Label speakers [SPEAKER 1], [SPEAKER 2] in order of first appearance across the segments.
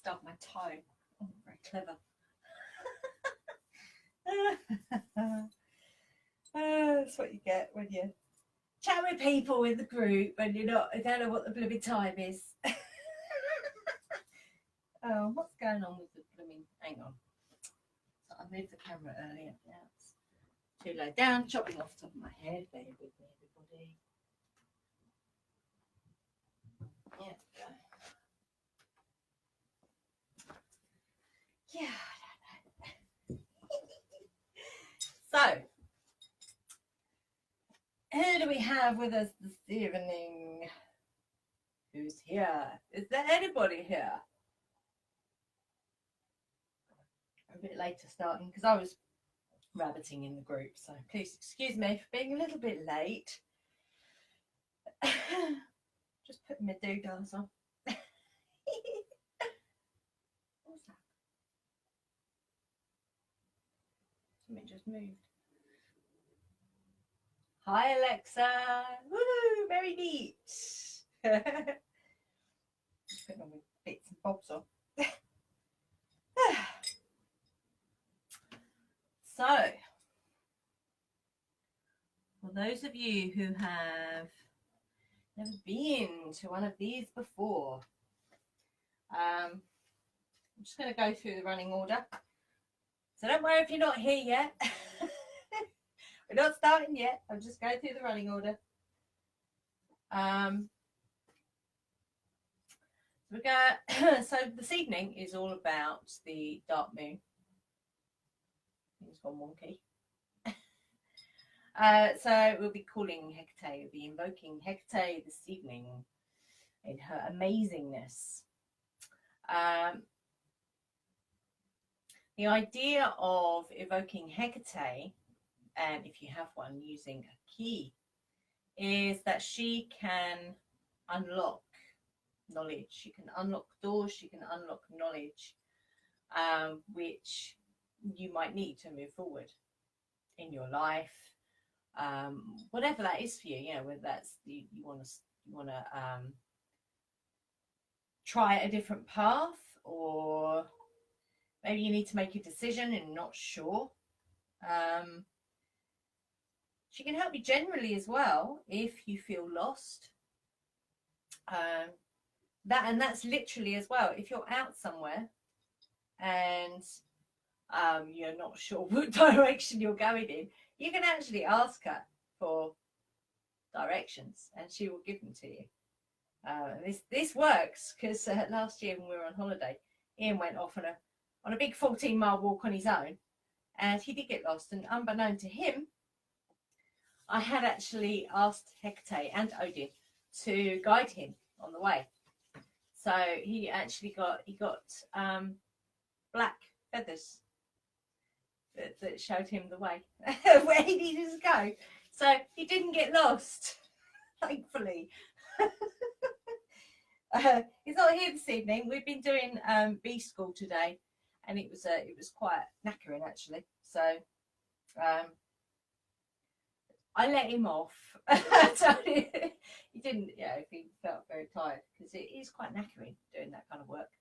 [SPEAKER 1] stub my toe. Oh, very clever. That's what you get when you chat with people in the group and you don't know what the blooming time is. Oh, what's going on with the blooming? Hang on. So I moved the camera earlier. Now it's too low down, chopping off the top of my head. Bear with me, everybody. Yeah. Yeah. So, who do we have with us this evening? Who's here? Is there anybody here? A bit later starting because I was rabbiting in the group, so please excuse me for being a little bit late. Just putting my doodles on. What's that? Something just moved. Hi Alexa. Woo, very neat. Just putting all my bits and bobs on. So, for those of you who have never been to one of these before, I'm just going to go through the running order. So don't worry if you're not here yet. We're not starting yet. I'll just go through the running order. So this evening is all about the dark moon. It's gone wonky. So we'll be calling Hekate, we'll be invoking Hekate this evening in her amazingness. The idea of evoking Hekate, and if you have one using a key, is that she can unlock knowledge. She can unlock doors, she can unlock knowledge, which you might need to move forward in your life. Whatever that is for you, you know, whether that's you want to try a different path, or maybe you need to make a decision and not sure. She can help you generally as well if you feel lost. That's literally as well. If you're out somewhere and you're not sure what direction you're going in, you can actually ask her for directions and she will give them to you. This works because last year when we were on holiday, Ian went off on a big 14-mile walk on his own, and he did get lost, and unbeknown to him, I had actually asked Hekate and Odin to guide him on the way. So he actually got black feathers that showed him the way where he needed to go. So he didn't get lost, thankfully. He's not here this evening. We've been doing B school today, and it was quite knackering actually. So I let him off. He didn't, if he felt very tired, because it is quite knackering doing that kind of work.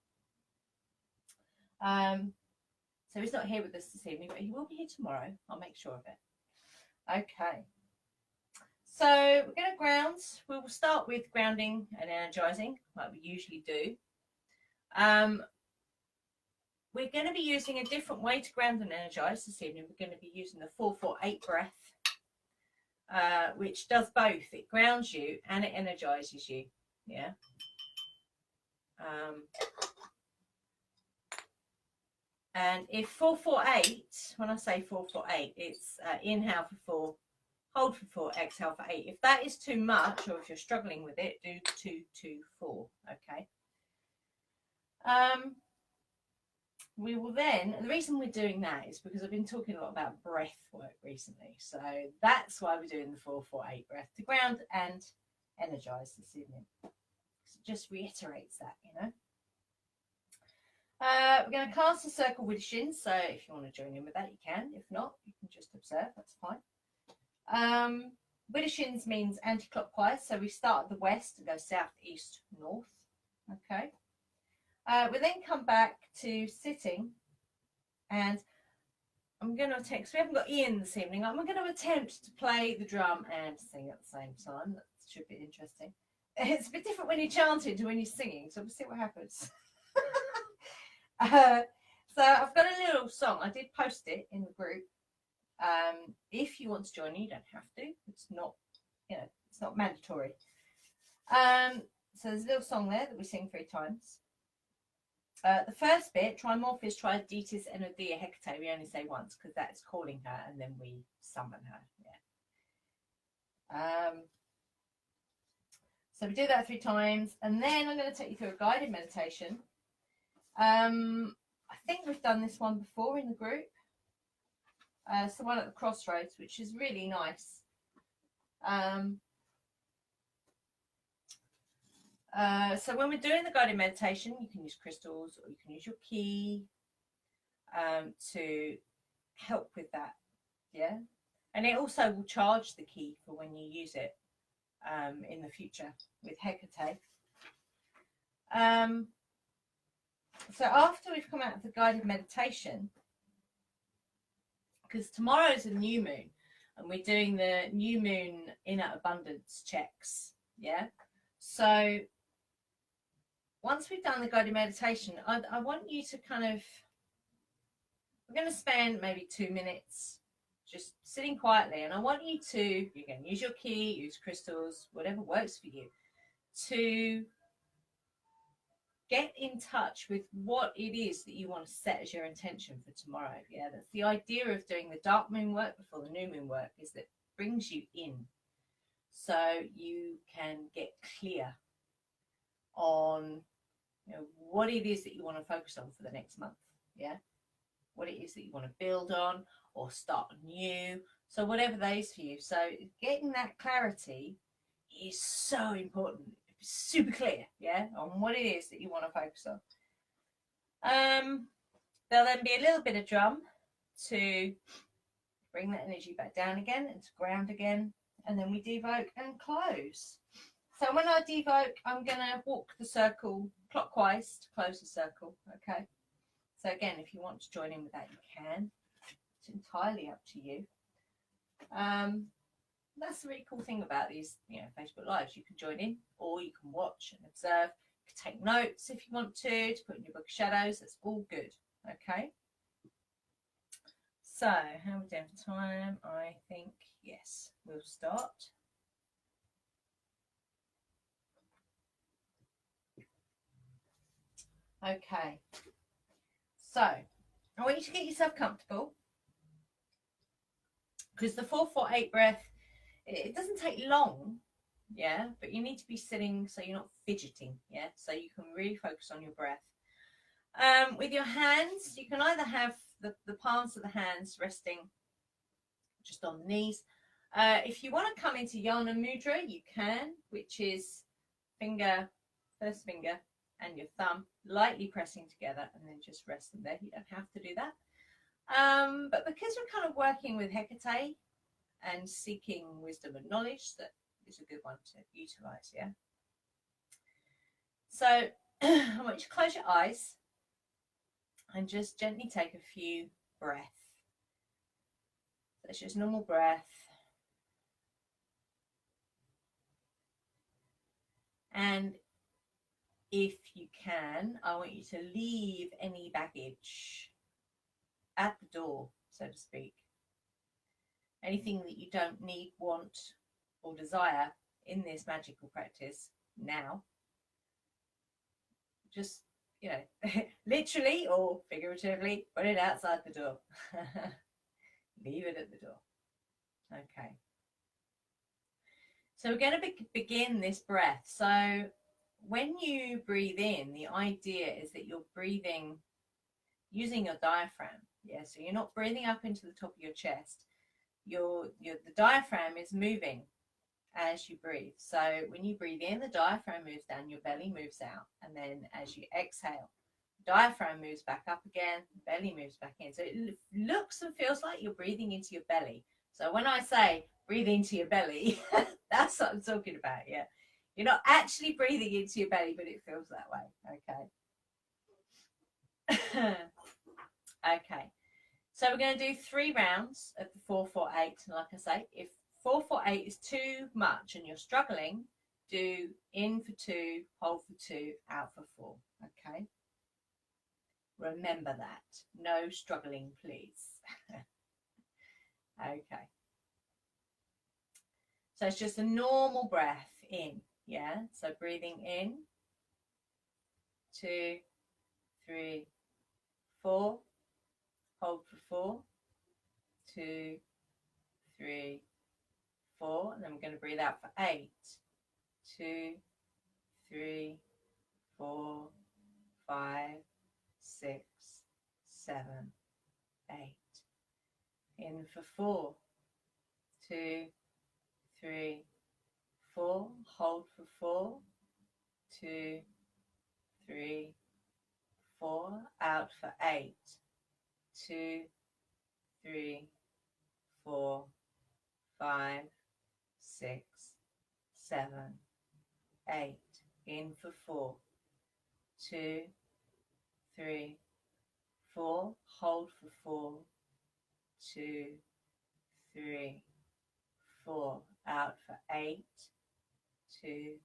[SPEAKER 1] So he's not here with us this evening, but he will be here tomorrow. I'll make sure of it. Okay. So we're going to ground. We will start with grounding and energizing, like we usually do. We're going to be using a different way to ground and energize this evening. We're going to be using the 4-4-8 breath, which does both. It grounds you and it energizes you. Yeah. And if 4-4-8, when I say 4-4-8, it's inhale for 4, hold for 4, exhale for 8. If that is too much, or if you're struggling with it, do 2-2-4. Okay. We will then, the reason we're doing that is because I've been talking a lot about breath work recently. So that's why we're doing the 4-4-8 breath, to ground and energize this evening. So it just reiterates that, you know. We're going to cast a circle with shins, so if you want to join in with that, you can. If not, you can just observe, that's fine. With shins means anti-clockwise, so we start at the west and go south, east, north. Okay. We then come back to sitting, and I'm going to attempt, because we haven't got Ian this evening, I'm going to attempt to play the drum and sing at the same time. That should be interesting. It's a bit different when you're chanting to when you're singing, so we'll see what happens. So I've got a little song. I did post it in the group. If you want to join, you don't have to. It's not, you know, it's not mandatory. So there's a little song there that we sing 3 times. The first bit, Trimorphis Triditis Enodia Hekate, we only say once because that's calling her, and then we summon her. Yeah. So we do that 3 times, and then I'm going to take you through a guided meditation. I think we've done this one before in the group. It's the one at the crossroads, which is really nice. So when we're doing the guided meditation, you can use crystals or you can use your key to help with that. Yeah. And it also will charge the key for when you use it in the future with Hekate. So after we've come out of the guided meditation, because tomorrow is a new moon and we're doing the new moon inner abundance checks. Yeah. So once we've done the guided meditation, I want you to kind of, we're going to spend maybe 2 minutes just sitting quietly, and I want you to, you can use your key, use crystals, whatever works for you, to get in touch with what it is that you want to set as your intention for tomorrow. Yeah, that's the idea of doing the dark moon work before the new moon work, is that it brings you in so you can get clear on, you know, what it is that you want to focus on for the next month. Yeah, what it is that you want to build on or start new. So whatever that is for you. So getting that clarity is so important. Super clear, yeah, on what it is that you want to focus on. There'll then be a little bit of drum to bring that energy back down again and to ground again, and then we devoke and close. So when I devoke, I'm going to walk the circle clockwise to close the circle. Okay. So again, if you want to join in with that, you can. It's entirely up to you. That's the really cool thing about these, you know, Facebook Lives. You can join in, or you can watch and observe. You can take notes if you want to put in your book of shadows. That's all good. Okay. So, how are we doing for time? I think, yes, we'll start. Okay. So, I want you to get yourself comfortable, because the 4-4-8 breath, it doesn't take long, yeah, but you need to be sitting so you're not fidgeting, yeah, so you can really focus on your breath. With your hands, you can either have the palms of the hands resting just on the knees. If you want to come into Yana Mudra, you can, which is first finger and your thumb lightly pressing together and then just rest them there. You don't have to do that. But because we're kind of working with Hekate and seeking wisdom and knowledge, that is a good one to utilize, yeah? So I want you to close your eyes and just gently take a few breaths. So it's just normal breath. And if you can, I want you to leave any baggage at the door, so to speak. Anything that you don't need, want, or desire in this magical practice now. Just, you know, literally or figuratively, put it outside the door. Leave it at the door. Okay. So we're going to begin this breath. So when you breathe in, the idea is that you're breathing using your diaphragm. Yeah, so you're not breathing up into the top of your chest. The diaphragm is moving as you breathe. So when you breathe in, the diaphragm moves down, your belly moves out. And then as you exhale, the diaphragm moves back up again, the belly moves back in. So it looks and feels like you're breathing into your belly. So when I say breathe into your belly, that's what I'm talking about, yeah. You're not actually breathing into your belly, but it feels that way, okay? Okay, so we're going to do 3 rounds of the 4, 4, 8. And like I say, if 4, 4, 8 is too much and you're struggling, do in for 2, hold for 2, out for 4. Okay, remember that. No struggling, please. Okay, so it's just a normal breath in. Yeah, so breathing in, 2, 3, 4, hold for 4, 2, 3, 4, and then we're going to breathe out for 8, 2, 3, 4, 5, 6, 7, 8. In for 4, 2, 3, 4, hold for 4, 2, 3, 4, out for 8, 2, 3, 4, 5, 6, 7, 8. In for 4, 2, 3, 4, hold for 4, 2, 3, 4, out for 8, 2,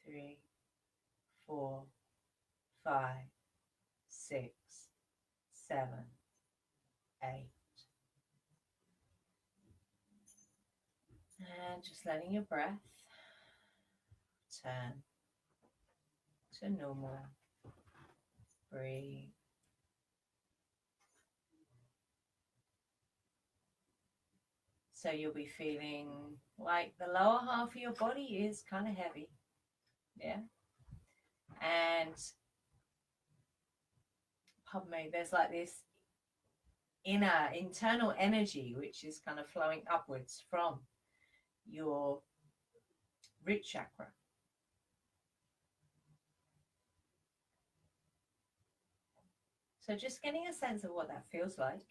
[SPEAKER 1] 3, 4, 5, 6, 7, 8. And just letting your breath turn to normal. Breathe. So you'll be feeling like the lower half of your body is kind of heavy. Yeah. And pardon me, there's like this internal energy which is kind of flowing upwards from your root chakra. So just getting a sense of what that feels like.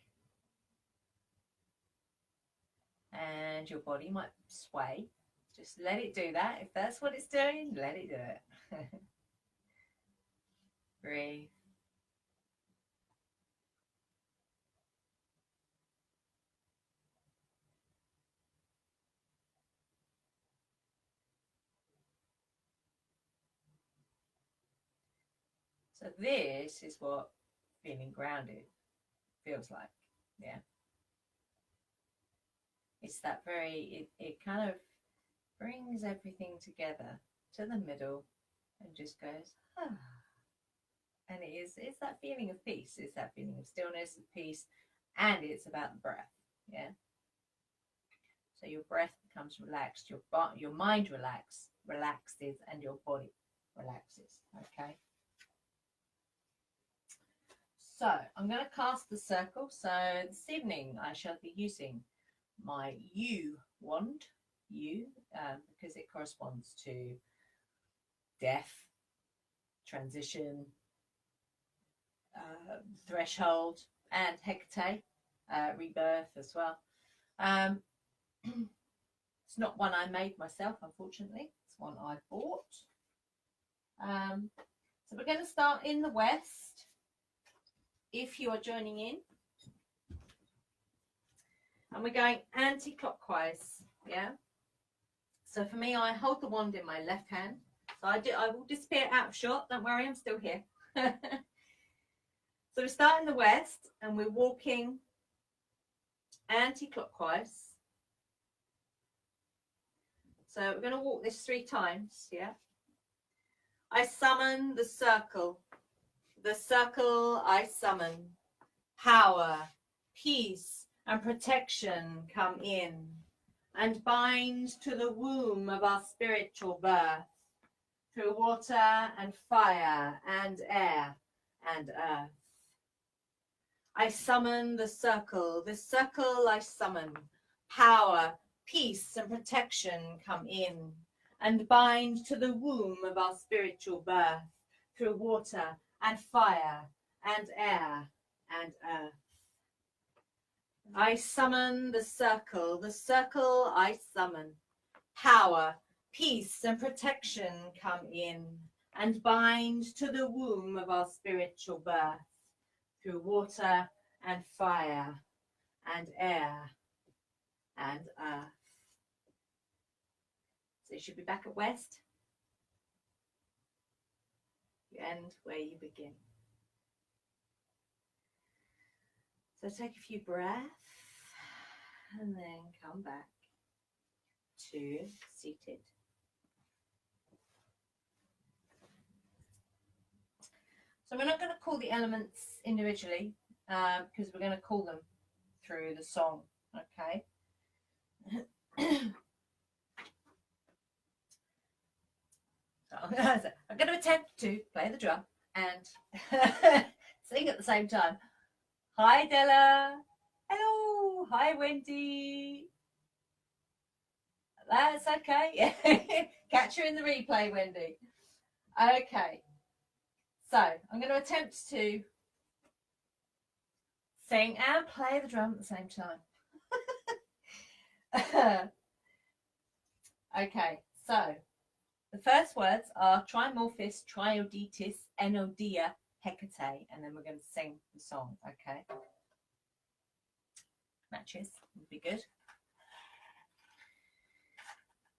[SPEAKER 1] And your body might sway. Just let it do that. If that's what it's doing, let it do it. Breathe. So this is what feeling grounded feels like. Yeah. It's that it kind of brings everything together to the middle and just goes, ah. And it's that feeling of peace. It's that feeling of stillness, of peace, and it's about the breath. Yeah. So your breath becomes relaxed, your mind relaxes, and your body relaxes. Okay. So I'm going to cast the circle. So this evening I shall be using my U wand, because it corresponds to death, transition, threshold, and Hekate, rebirth as well. It's not one I made myself, unfortunately. It's one I bought. So we're going to start in the west. If you are joining in, and we're going anti-clockwise. Yeah. So for me, I hold the wand in my left hand. So I will disappear out of shot. Don't worry, I'm still here. So we start in the west and we're walking anti-clockwise. So we're going to walk this 3 times. Yeah. I summon the circle. The circle I summon. Power, peace, and protection come in and bind to the womb of our spiritual birth through water and fire and air and earth. I summon the circle I summon. Power, peace, and protection come in and bind to the womb of our spiritual birth through water and fire and air and earth. I summon the circle I summon. Power, peace, and protection come in and bind to the womb of our spiritual birth through water and fire and air and earth. So you should be back at West. You end where you begin. So take a few breaths and then come back to seated. So we're not going to call the elements individually because we're going to call them through the song, okay? So I'm going to attempt to play the drum and sing at the same time. Hi Della. Hello. Hi Wendy. That's okay. Catch her in the replay, Wendy. Okay. So I'm going to attempt to sing and play the drum at the same time. Okay, so the first words are Trimorphis, Triodetis, Enodia, Hekate, and then we're going to sing the song, okay? Matches would be good.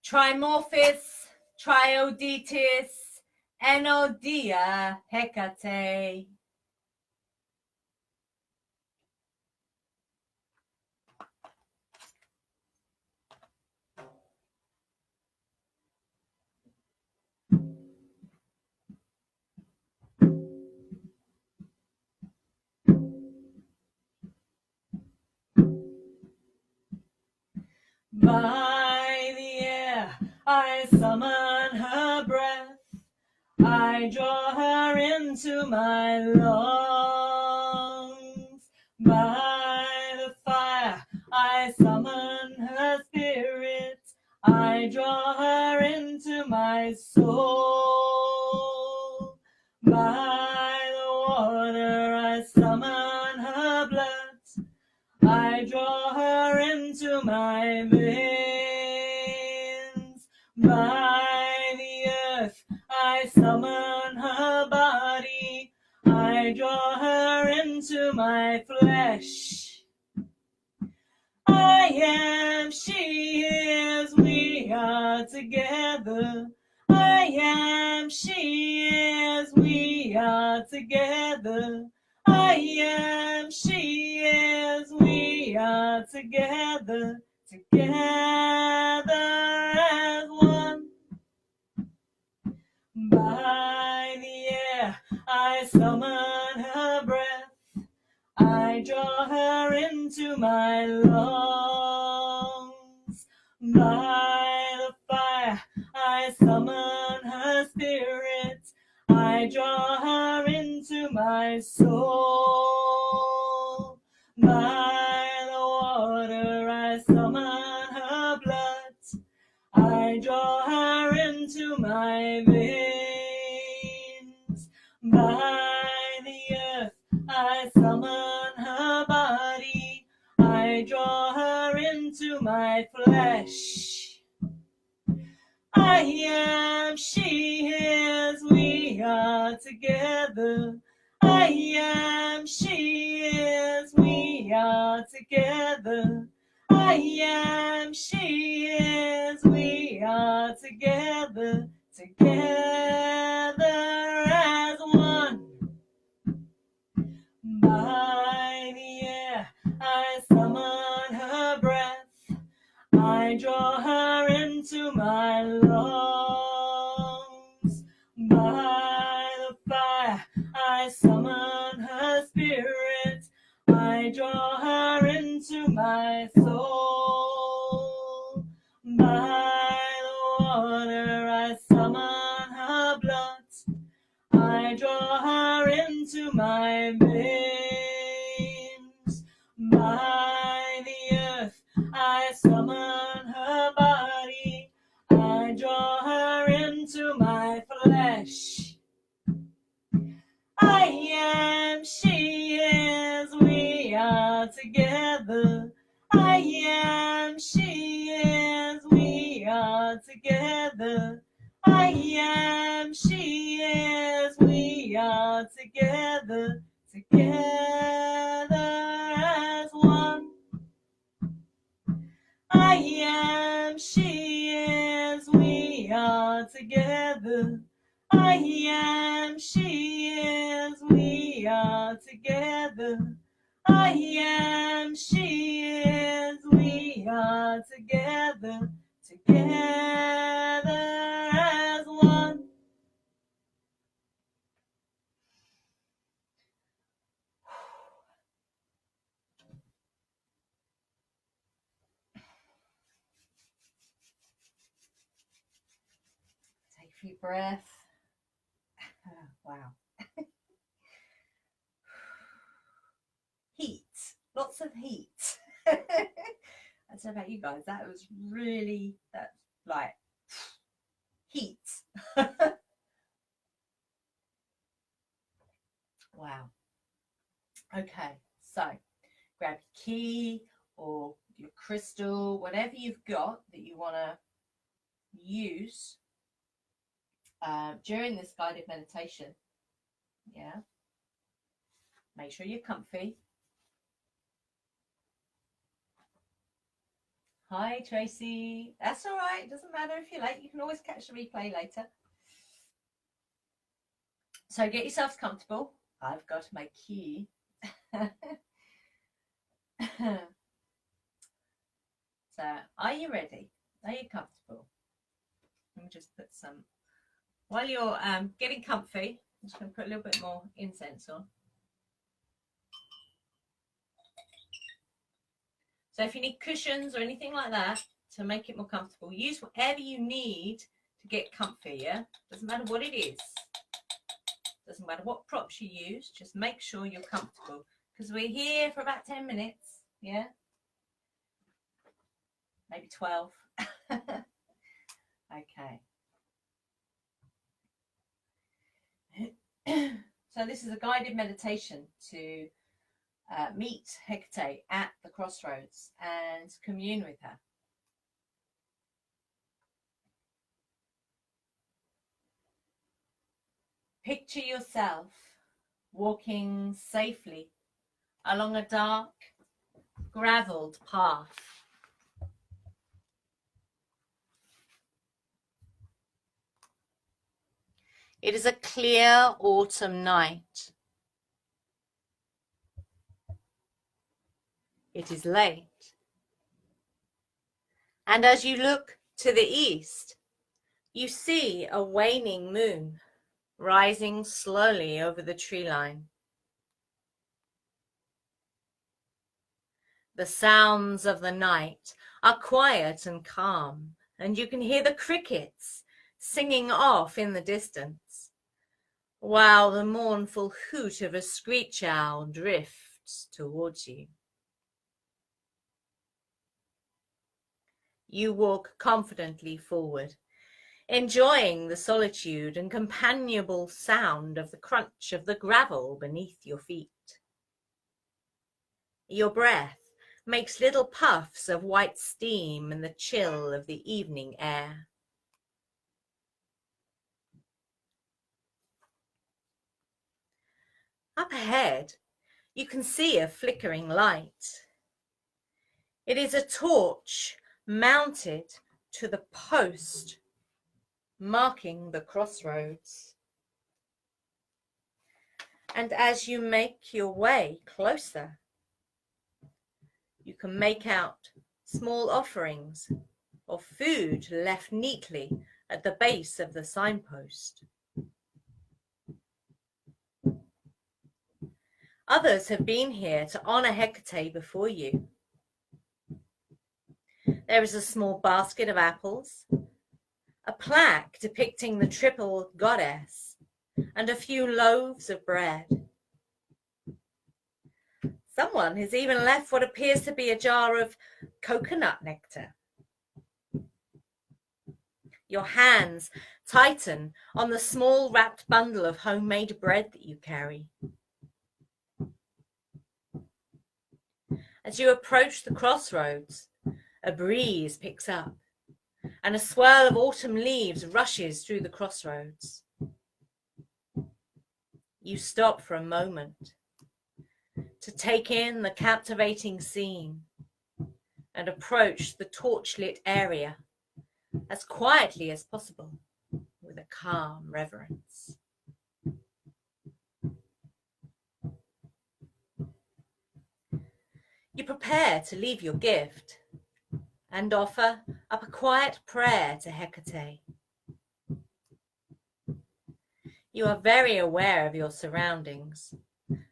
[SPEAKER 1] Trimorphis, Triodetis, Enodia, Hekate. By the air, I summon her breath. I draw her into my lungs. By the fire, I summon her spirit. I draw her into my soul. By the water, I summon her blood. I draw her into my veins. By the earth, I summon her body. I draw her into my flesh. I am, she is, we are together. I am, she is, we are together. I am, she is, we are together, together as one. By the air, I summon her breath. I draw her into my lungs. By the fire, I summon her spirit. I draw her into my soul. By the water, I summon her blood. I draw her into my veins. By the earth, I summon her body. I draw her into my flesh. I am, she is, we are together. I am, she is, we are together. I am, she is, we are together, together as one. By the air, I summon her breath. I draw her into my lungs. By the fire, I summon her spirit. I draw her into my soul. By the water, I summon her blood. I draw her into my veins. By the earth, I summon her body. I draw her into my flesh. I am, she is, we are together. I am, she is, we are together. I am, she is, we are together, together as one. I am, she is, we are together. I am, she is, we are together. I am, she is, we are together, together as one. Take a few breaths. Wow. Heat. Lots of heat. I don't know about you guys. That was really, that's like heat. Wow. Okay, so grab your key or your crystal, whatever you've got that you want to use during this guided meditation. Yeah. Make sure you're comfy. Hi, Tracy. That's all right. Doesn't matter if you're late. You can always catch the replay later. So get yourselves comfortable. I've got my key. So, are you ready? Are you comfortable? Let me just put some. While you're getting comfy, I'm just going to put a little bit more incense on. So if you need cushions or anything like that to make it more comfortable, use whatever you need to get comfy, yeah? Doesn't matter what it is. Doesn't matter what props you use, just make sure you're comfortable. Because we're here for about 10 minutes, yeah? Maybe 12. Okay. So this is a guided meditation to meet Hekate at the crossroads and commune with her. Picture yourself walking safely along a dark, gravelled path. It is a clear autumn night. It is late. And as you look to the east, you see a waning moon rising slowly over the tree line. The sounds of the night are quiet and calm, and you can hear the crickets singing off in the distance, while the mournful hoot of a screech owl drifts towards you. You walk confidently forward, enjoying the solitude and companionable sound of the crunch of the gravel beneath your feet. Your breath makes little puffs of white steam in the chill of the evening air. Up ahead, you can see a flickering light. It is a torch mounted to the post marking the crossroads. And as you make your way closer, you can make out small offerings of food left neatly at the base of the signpost. Others have been here to honor Hekate before you. There is a small basket of apples, a plaque depicting the triple goddess, and a few loaves of bread. Someone has even left what appears to be a jar of coconut nectar. Your hands tighten on the small wrapped bundle of homemade bread that you carry. As you approach the crossroads, a breeze picks up, and a swirl of autumn leaves rushes through the crossroads. You stop for a moment to take in the captivating scene and approach the torchlit area as quietly as possible with a calm reverence. You prepare to leave your gift and offer up a quiet prayer to Hekate. You are very aware of your surroundings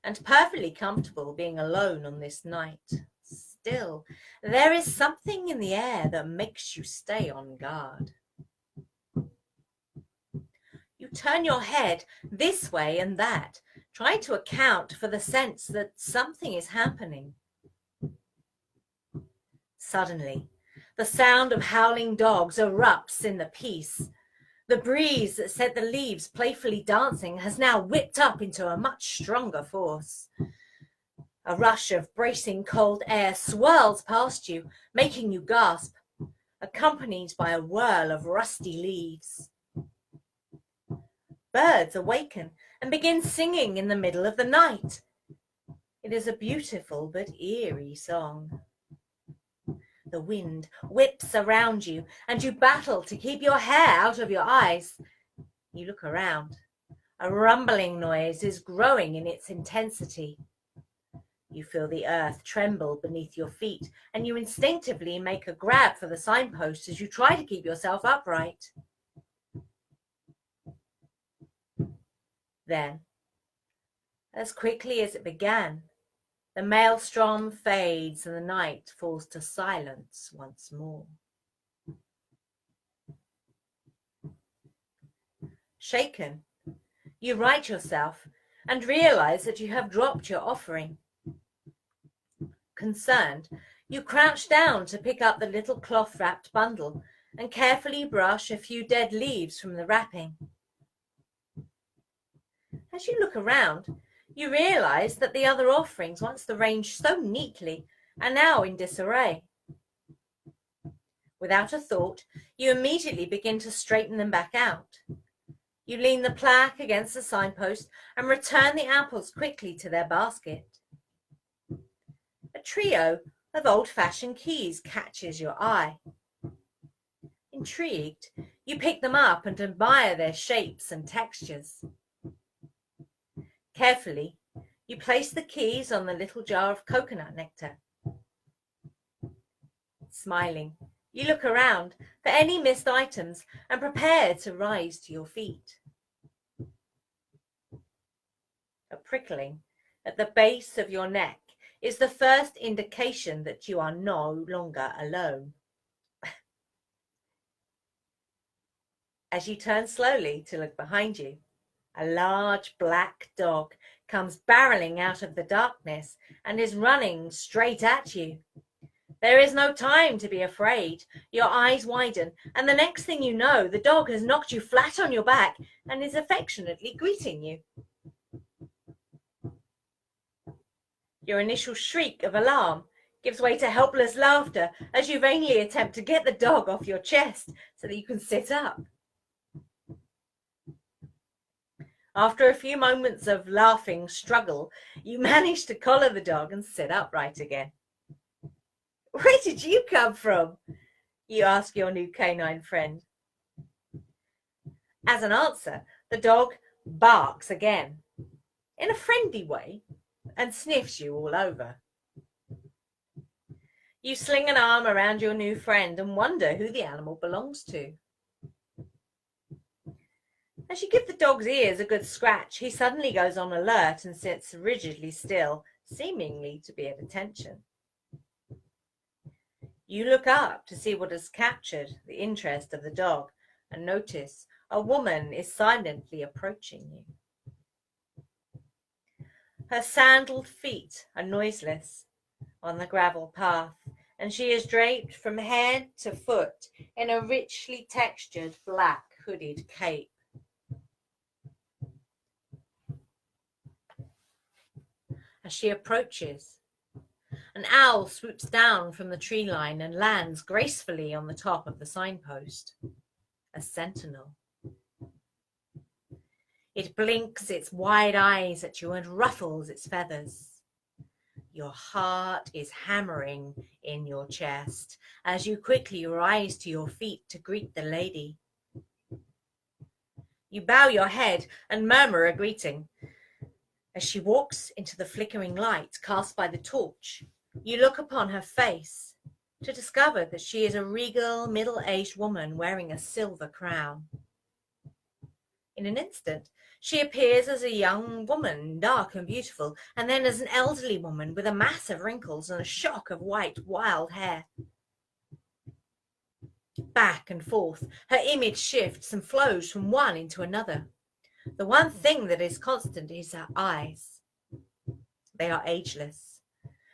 [SPEAKER 1] and perfectly comfortable being alone on this night. Still, there is something in the air that makes you stay on guard. You turn your head this way and that, trying to account for the sense that something is happening. Suddenly, the sound of howling dogs erupts in the peace. The breeze that set the leaves playfully dancing has now whipped up into a much stronger force. A rush of bracing cold air swirls past you, making you gasp, accompanied by a whirl of rusty leaves. Birds awaken and begin singing in the middle of the night. It is a beautiful but eerie song. The wind whips around you, and you battle to keep your hair out of your eyes. You look around. A rumbling noise is growing in its intensity. You feel the earth tremble beneath your feet, and you instinctively make a grab for the signpost as you try to keep yourself upright. Then, as quickly as it began, the maelstrom fades and the night falls to silence once more. Shaken, you right yourself and realize that you have dropped your offering. Concerned, you crouch down to pick up the little cloth-wrapped bundle and carefully brush a few dead leaves from the wrapping. As you look around, you realize that the other offerings, once arranged so neatly, are now in disarray. Without a thought, you immediately begin to straighten them back out. You lean the plaque against the signpost and return the apples quickly to their basket. A trio of old-fashioned keys catches your eye. Intrigued, you pick them up and admire their shapes and textures. Carefully, you place the keys on the little jar of coconut nectar. Smiling, you look around for any missed items and prepare to rise to your feet. A prickling at the base of your neck is the first indication that you are no longer alone. As you turn slowly to look behind you, a large black dog comes barreling out of the darkness and is running straight at you. There is no time to be afraid. Your eyes widen, and the next thing you know, the dog has knocked you flat on your back and is affectionately greeting you. Your initial shriek of alarm gives way to helpless laughter as you vainly attempt to get the dog off your chest so that you can sit up. After a few moments of laughing struggle, you manage to collar the dog and sit upright again. "Where did you come from?" you ask your new canine friend. As an answer, the dog barks again, in a friendly way, and sniffs you all over. You sling an arm around your new friend and wonder who the animal belongs to. As you give the dog's ears a good scratch, he suddenly goes on alert and sits rigidly still, seemingly to be at attention. You look up to see what has captured the interest of the dog and notice a woman is silently approaching you. Her sandaled feet are noiseless on the gravel path, and she is draped from head to foot in a richly textured black hooded cape. As she approaches, An owl swoops down from the tree line and lands gracefully on the top of the signpost. A sentinel. It blinks its wide eyes at you and ruffles its feathers. Your heart is hammering in your chest as you quickly rise to your feet to greet the lady. You bow your head and murmur a greeting. As she walks into the flickering light cast by the torch, you look upon her face to discover that she is a regal, middle-aged woman wearing a silver crown. In an instant, she appears as a young woman, dark and beautiful, and then as an elderly woman with a mass of wrinkles and a shock of white, wild hair. Back and forth, her image shifts and flows from one into another. The one thing that is constant is her eyes. They are ageless,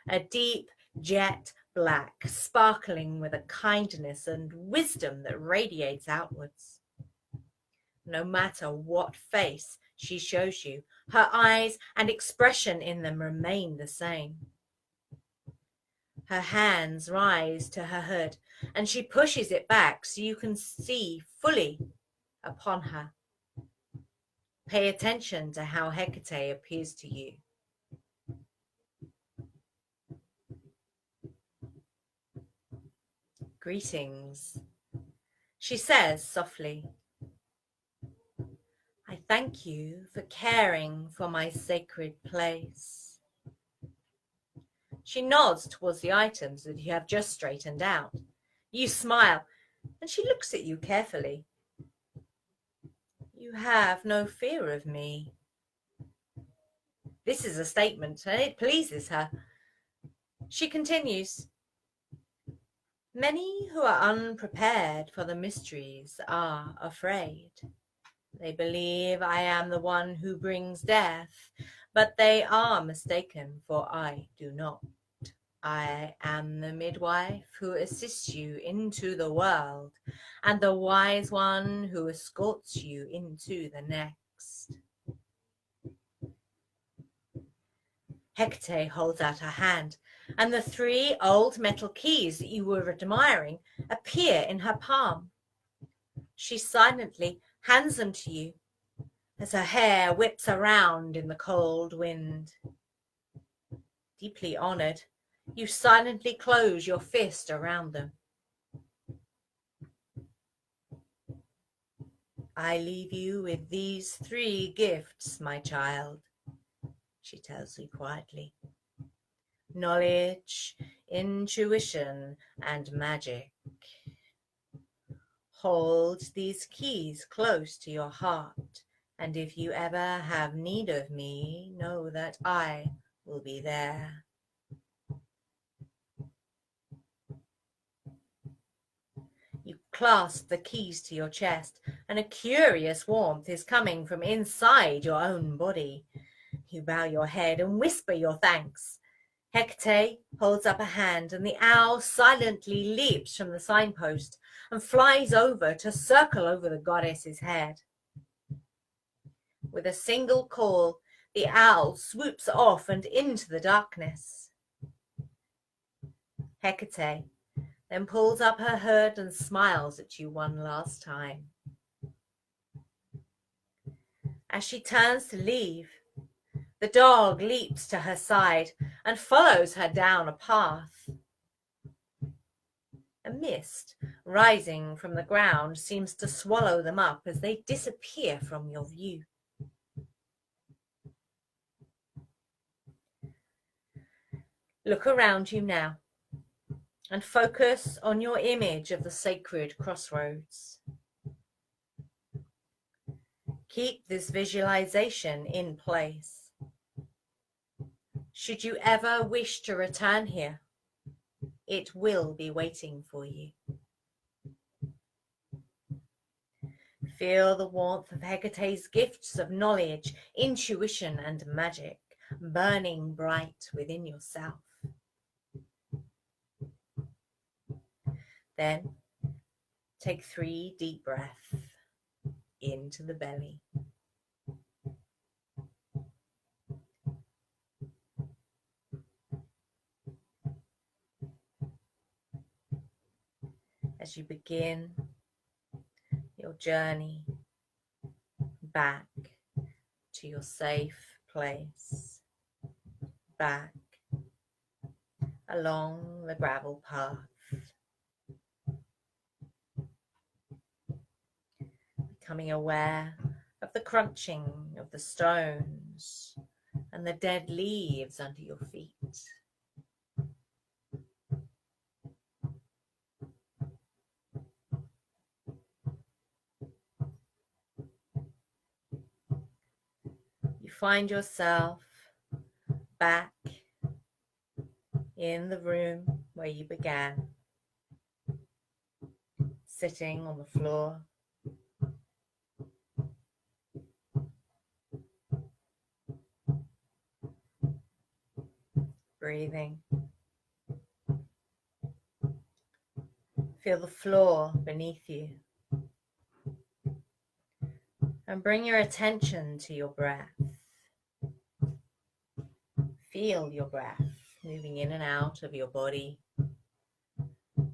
[SPEAKER 1] a deep jet black, sparkling with a kindness and wisdom that radiates outwards. No matter what face she shows you, her eyes and expression in them remain the same. Her hands rise to her hood, and she pushes it back so you can see fully upon her. Pay attention to how Hekate appears to you. Greetings, she says softly. I thank you for caring for my sacred place. She nods towards the items that you have just straightened out. You smile, and she looks at you carefully. You have no fear of me. This is a statement, and it pleases her. She continues. Many who are unprepared for the mysteries are afraid. They believe I am the one who brings death, but they are mistaken, for I do not. I am the midwife who assists you into the world, and the wise one who escorts you into the next. Hekate holds out her hand, and the 3 old metal keys that you were admiring appear in her palm. She silently hands them to you as her hair whips around in the cold wind. Deeply honored, you silently close your fist around them. I leave you with these 3 gifts, my child, she tells you quietly. Knowledge, intuition, and magic. Hold these keys close to your heart, and if you ever have need of me, know that I will be there. You clasp the keys to your chest, and a curious warmth is coming from inside your own body. You bow your head and whisper your thanks. Hekate holds up a hand, and the owl silently leaps from the signpost and flies over to circle over the goddess's head. With a single call, the owl swoops off and into the darkness. Hekate then pulls up her hood and smiles at you one last time. As she turns to leave, the dog leaps to her side and follows her down a path. A mist rising from the ground seems to swallow them up as they disappear from your view. Look around you now and focus on your image of the sacred crossroads. Keep this visualization in place. Should you ever wish to return here, it will be waiting for you. Feel the warmth of Hekate's gifts of knowledge, intuition, and magic burning bright within yourself. Then take 3 deep breaths into the belly. as you begin your journey back to your safe place, back along the gravel path, becoming aware of the crunching of the stones and the dead leaves under your feet. You find yourself back in the room where you began, sitting on the floor, breathing. Feel the floor beneath you. And bring your attention to your breath. Feel your breath moving in and out of your body.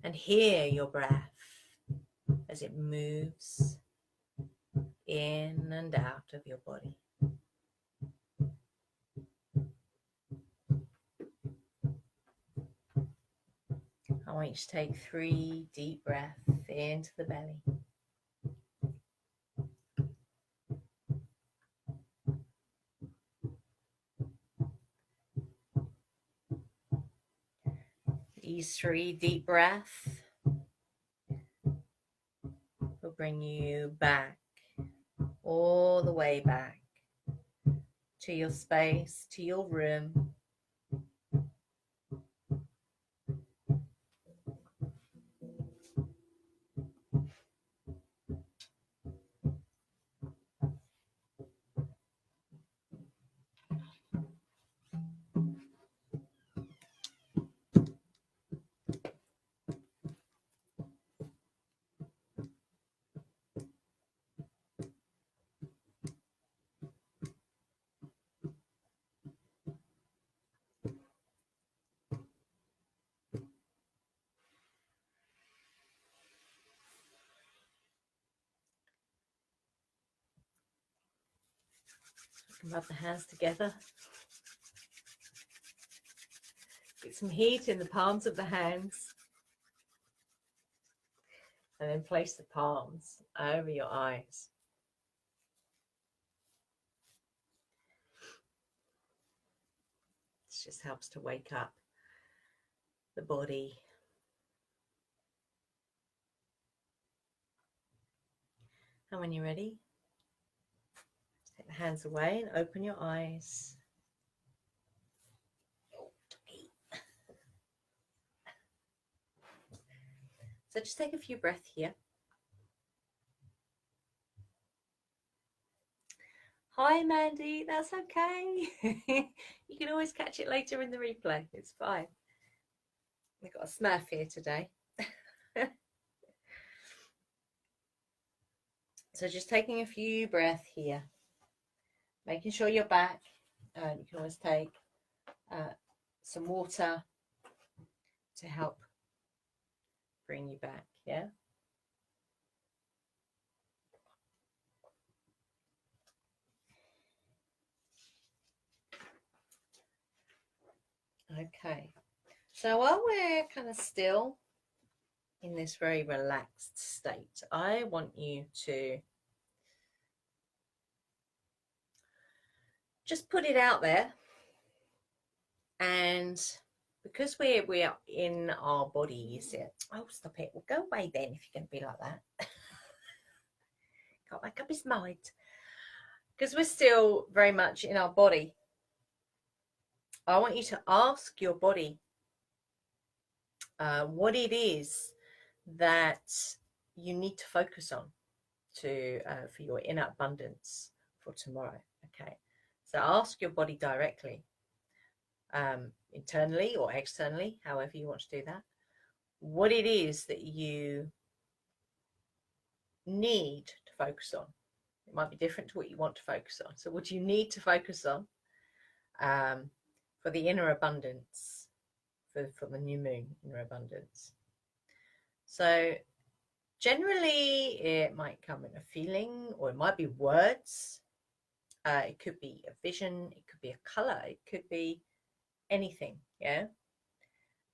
[SPEAKER 1] And hear your breath as it moves in and out of your body. I want you to take 3 deep breaths into the belly. These 3 deep breaths will bring you back, all the way back to your space, to your room. Rub the hands together. Get some heat in the palms of the hands. And then place the palms over your eyes. This just helps to wake up the body. And when you're ready, take the hands away and open your eyes. So just take a few breaths here. Hi, Mandy. That's okay. You can always catch it later in the replay. It's fine. We've got a Smurf here today. So just taking a few breaths here. Making sure you're back. You can always take some water to help bring you back, yeah? Okay, so while we're kind of still in this very relaxed state, I want you to just put it out there. And because we are in our bodies, oh, stop it. Well, go away then if you're going to be like that. Can't make up his mind. Because we're still very much in our body. I want you to ask your body what it is that you need to focus on for your inner abundance for tomorrow. Okay, so ask your body directly, internally or externally, however you want to do that, what it is that you need to focus on. It might be different to what you want to focus on. So what you need to focus on for the inner abundance, for the new moon, inner abundance. So Generally, it might come in a feeling, or it might be words. It could be a vision. It could be a color. It could be anything. Yeah.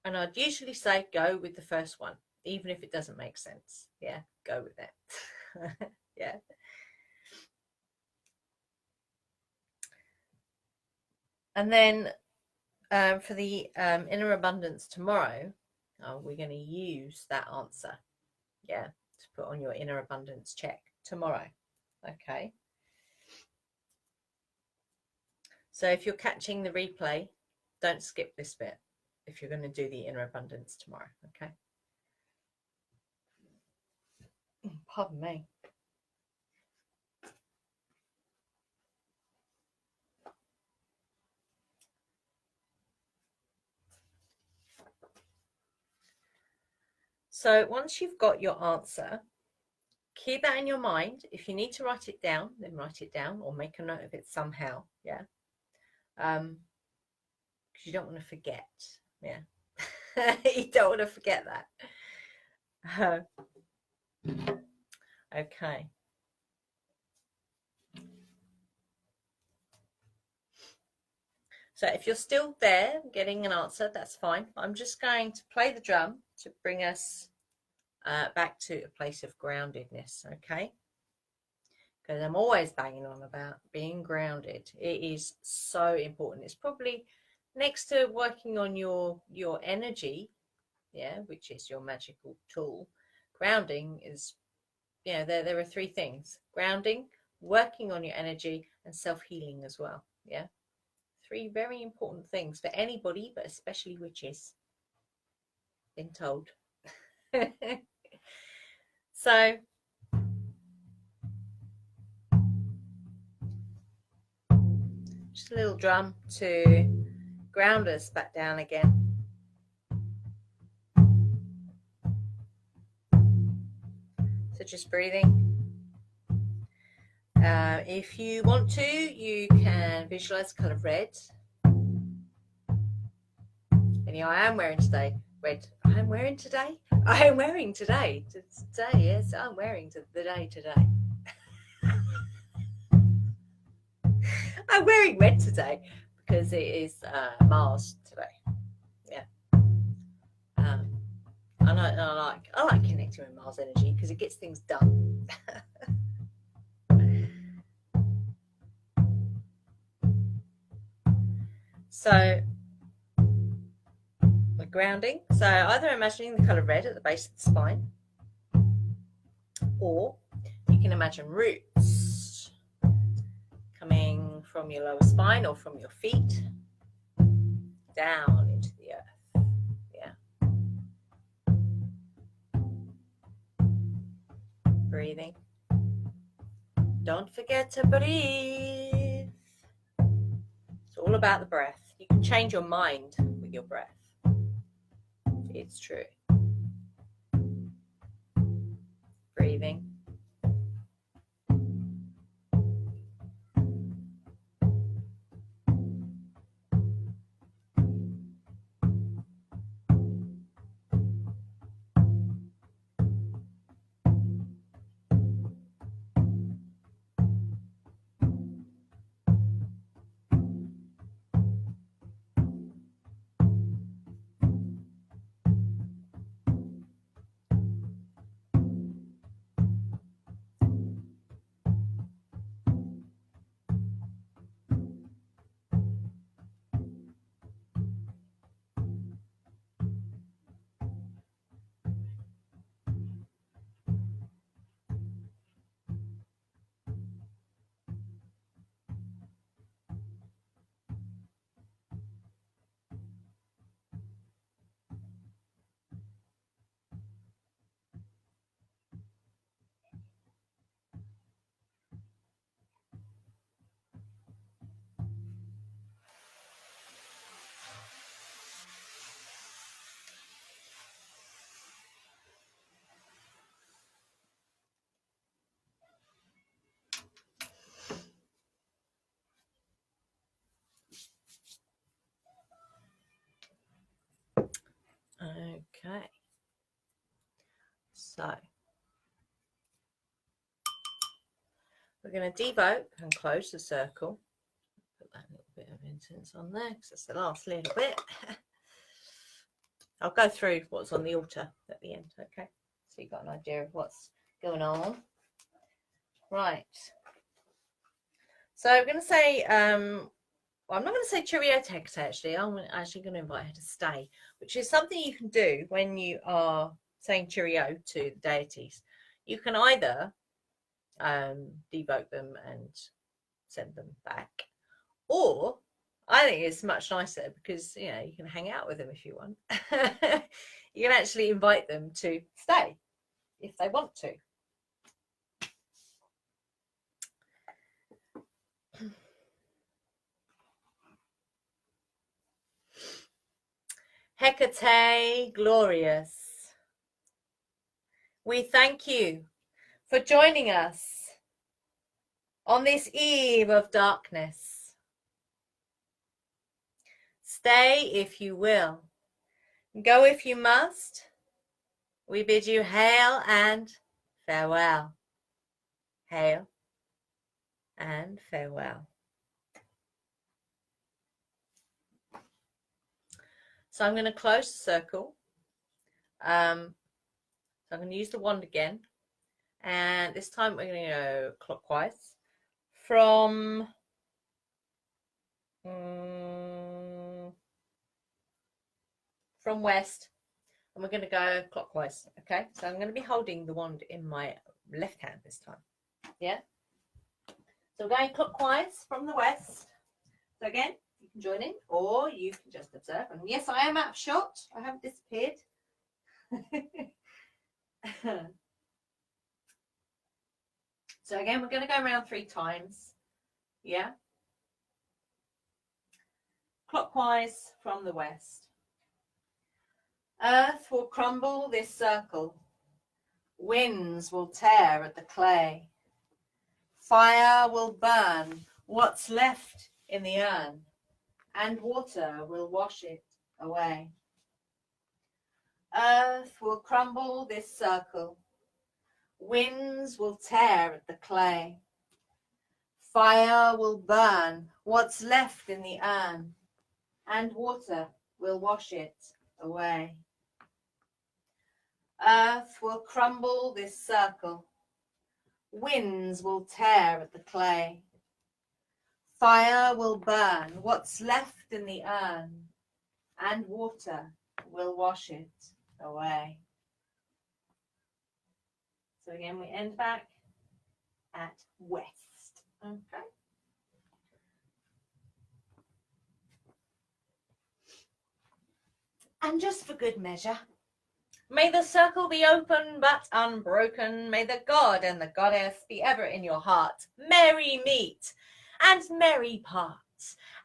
[SPEAKER 1] And I'd usually say go with the first one, even if it doesn't make sense. Yeah, go with it. Yeah. And then for the inner abundance tomorrow, we're going to use that answer. Yeah, to put on your inner abundance check tomorrow. Okay. So if you're catching the replay, don't skip this bit if you're going to do the inner abundance tomorrow. Okay. Pardon me. So once you've got your answer, keep that in your mind. If you need to write it down, then write it down or make a note of it somehow. Yeah. Because you don't want to forget. Yeah. You don't want to forget that. Okay. So if you're still there getting an answer, that's fine. I'm just going to play the drum to bring us back to a place of groundedness, okay? Because I'm always banging on about being grounded. It is so important. It's probably next to working on your energy, yeah, which is your magical tool. Grounding is, there are three things: grounding, working on your energy, and self-healing as well. Yeah, three very important things for anybody, but especially witches. Been told. So just a little drum to ground us back down again. So just breathing. If you want to, you can visualize the color red. And I am wearing today red. I am wearing today. Today, yes, I'm wearing the day today. I'm wearing red today because it is Mars today. Yeah. And I like connecting with Mars energy because it gets things done. So we're grounding. So either imagining the color red at the base of the spine, or you can imagine roots coming from your lower spine or from your feet down into the earth. Yeah. Breathing. Don't forget to breathe. It's all about the breath. You can change your mind with your breath. It's true. Breathing. Okay. So we're going to devote and close the circle. Put that little bit of incense on there because it's the last little bit. I'll go through what's on the altar at the end, okay? So you've got an idea of what's going on. Right. So I'm going to say, well, I'm not going to say cheerio to Hekate, actually. I'm actually going to invite her to stay, which is something you can do when you are saying cheerio to the deities. You can either devote them and send them back, or I think it's much nicer because, you know, you can hang out with them if you want. You can actually invite them to stay if they want to. Hekate, glorious, we thank you for joining us on this eve of darkness. Stay if you will, go if you must. We bid you hail and farewell. Hail and farewell. So I'm going to close the circle. So I'm going to use the wand again. And this time we're going to go clockwise from west. And we're going to go clockwise. Okay, so I'm going to be holding the wand in my left hand this time. Yeah. So we're going clockwise from the west. So again, you can join in or you can just observe. And yes, I am out of shot. I haven't disappeared. So again, we're going to go around 3 times. Yeah. Clockwise from the west. Earth will crumble this circle. Winds will tear at the clay. Fire will burn what's left in the urn, and water will wash it away. Earth will crumble this circle. Winds will tear at the clay. Fire will burn what's left in the urn, and water will wash it away. Earth will crumble this circle. Winds will tear at the clay. Fire will burn what's left in the urn, and water will wash it away. So again, we end back at west. Okay. And just for good measure, may the circle be open but unbroken. May the god and the goddess be ever in your heart. Merry meet and merry part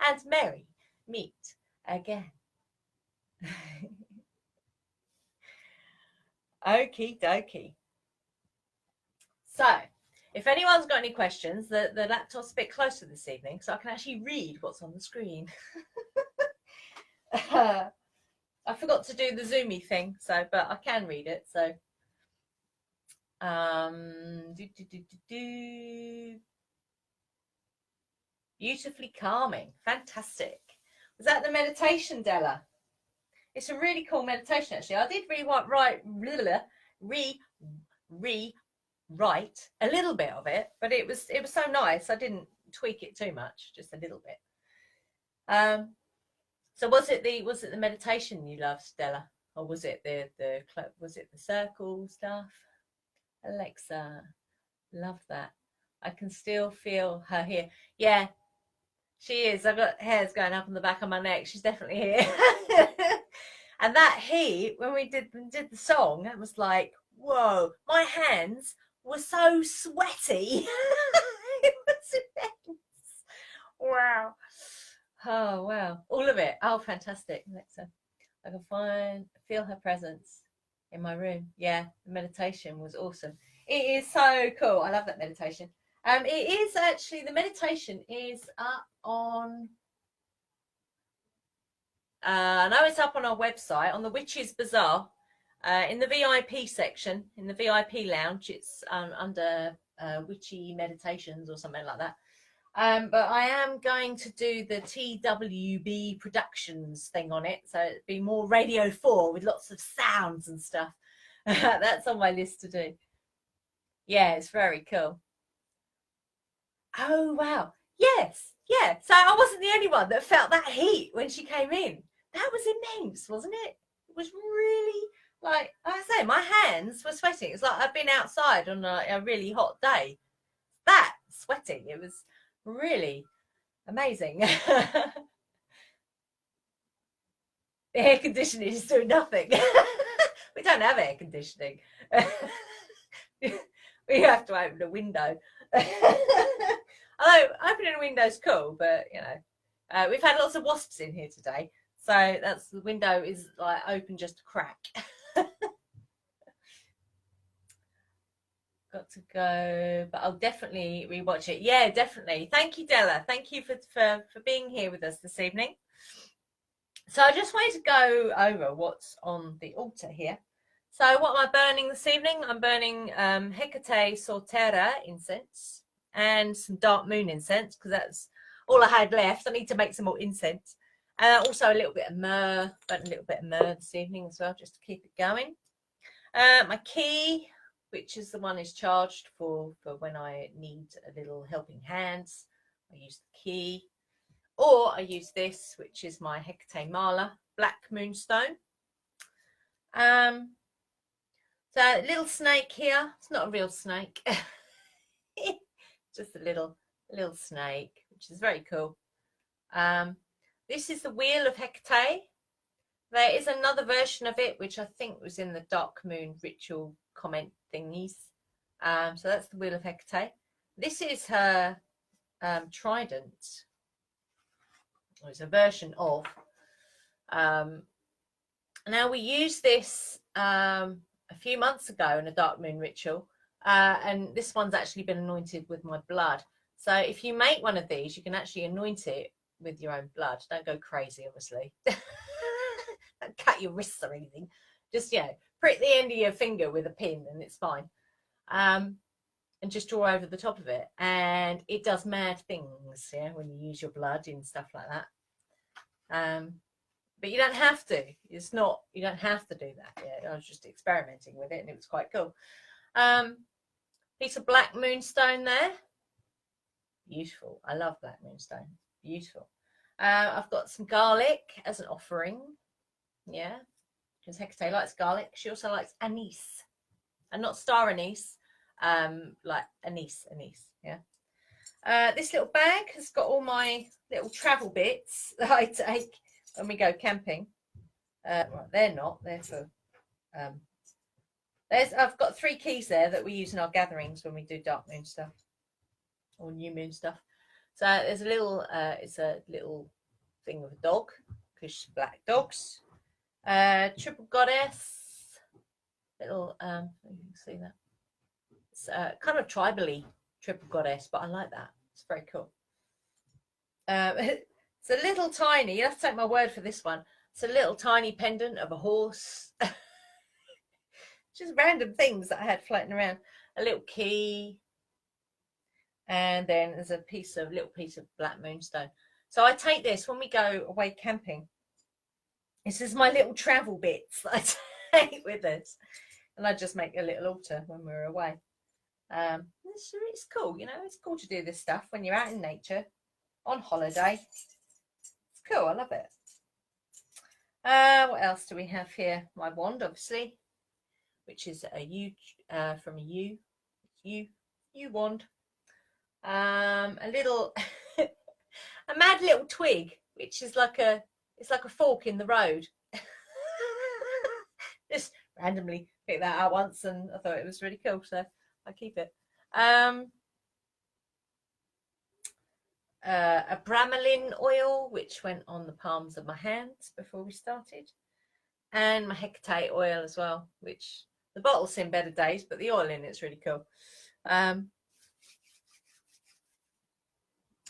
[SPEAKER 1] and merry meet again. Okie dokie. So, if anyone's got any questions, the laptop's a bit closer this evening, so I can actually read what's on the screen. I forgot to do the Zoomy thing, so but I can read it. So, beautifully calming, fantastic. Was that the meditation, Della? It's a really cool meditation, actually. I did rewrite a little bit of it, but it was so nice. I didn't tweak it too much, just a little bit. So was it the meditation you loved, Stella, or was it the circle stuff? Alexa, love that. I can still feel her here. Yeah, she is. I've got hairs going up on the back of my neck. She's definitely here. And that heat, when we did the song, it was like, whoa, my hands were so sweaty. It was immense. Wow. Oh, wow. All of it. Oh, fantastic. Alexa, I can feel her presence in my room. Yeah, the meditation was awesome. It is so cool. I love that meditation. It is actually, the meditation is up on, I know it's up on our website, on the Witches Bazaar, in the VIP section, in the VIP lounge. It's under witchy meditations or something like that. But I am going to do the TWB Productions thing on it, so it'd be more Radio 4 with lots of sounds and stuff. That's on my list to do. Yeah, it's very cool. Oh wow, yes, yeah. So I wasn't the only one that felt that heat when she came in. That was immense, wasn't it? It was really, like I say, my hands were sweating. It's like I've been outside on a really hot day. That sweating, it was really amazing. The air conditioning is doing nothing. We don't have air conditioning. We have to open a window. Although opening a window is cool, but you know, we've had lots of wasps in here today, so that's the window is like open just a crack. Got to go, but I'll definitely rewatch it. Yeah, definitely. Thank you, Della. Thank you for being here with us this evening. So I just wanted to go over what's on the altar here. So what am I burning this evening? I'm burning Hekate Sortera incense and some dark moon incense, because that's all I had left. I need to make some more incense. And also a little bit of myrrh. Burnt a little bit of myrrh this evening as well, just to keep it going. My key, which is the one is charged for when I need a little helping hands. I use the key. Or I use this, which is my Hekate Mala Black Moonstone. So a little snake here. It's not a real snake. Just a little snake, which is very cool. This is the Wheel of Hekate. There is another version of it, which I think was in the Dark Moon ritual comment thingies. So that's the Wheel of Hekate. This is her trident. It's a version of. Now we used this a few months ago in a Dark Moon ritual, and this one's actually been anointed with my blood. So if you make one of these, you can actually anoint it with your own blood. Don't go crazy, obviously. Don't cut your wrists or anything. Just, prick the end of your finger with a pin and it's fine. And just draw over the top of it. And it does mad things, when you use your blood and stuff like that. But you don't have to. You don't have to do that. Yeah, I was just experimenting with it and it was quite cool. Piece of black moonstone there. Beautiful. I love black moonstone. Beautiful. I've got some garlic as an offering. Yeah, because Hekate likes garlic. She also likes anise, and not star anise, like anise. Yeah. This little bag has got all my little travel bits that I take when we go camping. Well, they're not. They're for. I've got 3 keys there that we use in our gatherings when we do dark moon stuff or new moon stuff. So there's a little. It's a little thing with a dog, because black dogs. Triple goddess, little you can see that it's kind of tribally triple goddess, but I like that. It's very cool. It's a little tiny, you have to take my word for this one, it's a little tiny pendant of a horse. Just random things that I had floating around. A little key, and then there's a little piece of black moonstone. So I take this when we go away camping. This is my little travel bits that I take with us. And I just make a little altar when we're away. It's cool, it's cool to do this stuff when you're out in nature, on holiday. It's cool, I love it. What else do we have here? My wand, obviously, which is a U from a U wand. A little, a mad little twig, which is it's like a fork in the road. Just randomly picked that out once and I thought it was really cool, so I keep it. A bromelain oil, which went on the palms of my hands before we started. And my Hekate oil as well, which the bottle's seen better days, but the oil in it's really cool.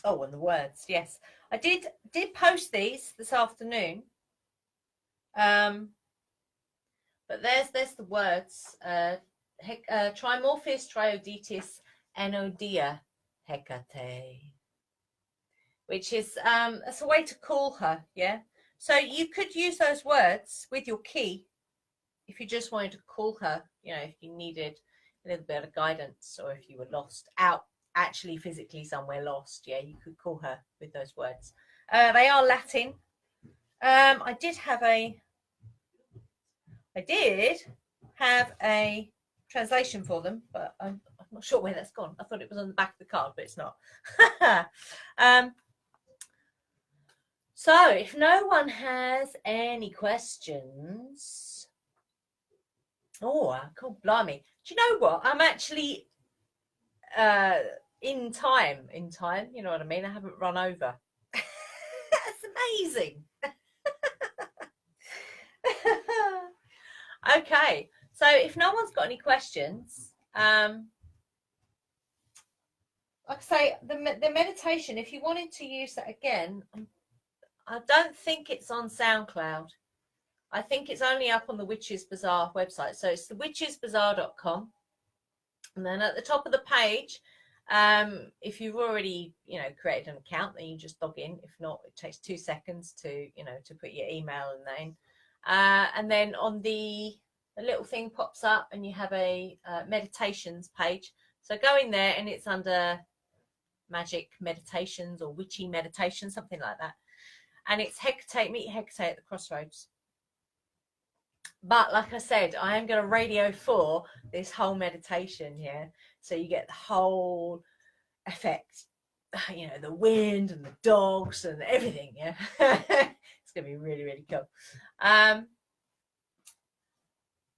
[SPEAKER 1] Oh, and the words, yes. I did post these this afternoon. But there's the words. Trimorphis triodetis Enodia Hekate, which is that's a way to call her. Yeah, so you could use those words with your key if you just wanted to call her, you know, if you needed a little bit of guidance, or if you were lost out, actually physically somewhere lost, yeah, you could call her with those words. They are Latin. I did have a translation for them, but I'm not sure where that's gone. I thought it was on the back of the card, but it's not. So if no one has any questions, oh, cool, blimey. Do you know what? I'm actually in time, you know what I mean? I haven't run over. That's amazing. Okay, so if no one's got any questions, like I say, the meditation, if you wanted to use that again, I don't think it's on SoundCloud. I think it's only up on the Witches Bazaar website. So it's the witchesbazaar.com. And then at the top of the page, if you've already, you know, created an account, then you just log in. If not, it takes 2 seconds to, you know, to put your email and name. And then on the little thing pops up and you have a meditations page. So go in there and it's under Magick Meditations or Witchy Meditations, something like that. And it's Hekate, meet Hekate at the crossroads. But like I said, I am going to radio for this whole meditation here. So you get the whole effect, you know, the wind and the dogs and everything. Yeah. It's going to be really, really cool.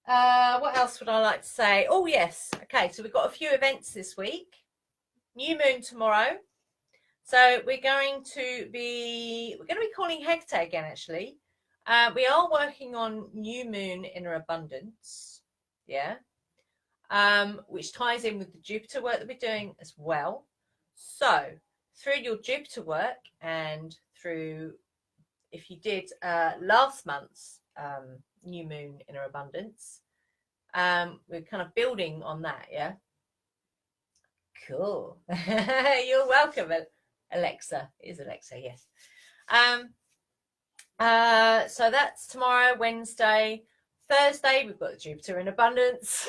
[SPEAKER 1] What else would I like to say? Oh, yes. Okay. So we've got a few events this week. New moon tomorrow. So we're going to be calling Hekate again, actually. We are working on new moon inner abundance, yeah, which ties in with the Jupiter work that we're doing as well. So through your Jupiter work and through, if you did last month's new moon inner abundance, we're kind of building on that, yeah. Cool. You're welcome, Alexa. It is Alexa, yes. So that's tomorrow, Wednesday. Thursday, we've got the Jupiter in abundance.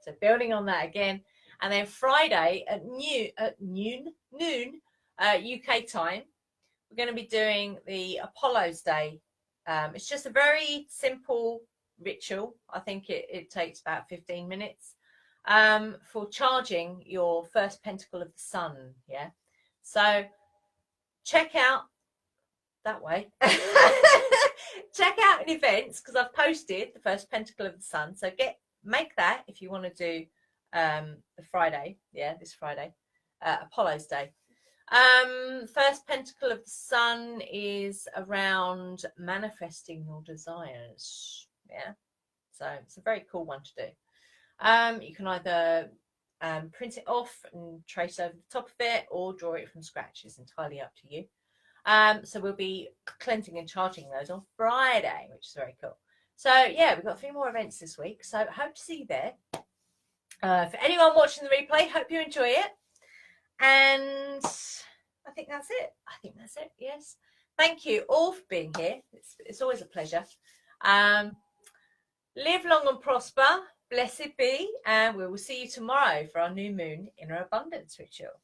[SPEAKER 1] So building on that again. And then Friday at noon, UK time, we're going to be doing the Apollo's Day. It's just a very simple ritual. I think it takes about 15 minutes for charging your first pentacle of the sun. Yeah. So check out that way. Check out an events because I've posted the first pentacle of the sun. So make that if you want to do the Friday, yeah, this Friday, Apollo's Day. First pentacle of the sun is around manifesting your desires. Yeah, so it's a very cool one to do. You can either print it off and trace over the top of it, or draw it from scratch. It's entirely up to you. So we'll be cleansing and charging those on Friday, which is very cool. So yeah, we've got 3 more events this week. So hope to see you there. For anyone watching the replay, hope you enjoy it. And I think that's it. Yes. Thank you all for being here. It's always a pleasure. Live long and prosper. Blessed be. And we will see you tomorrow for our new moon inner abundance ritual.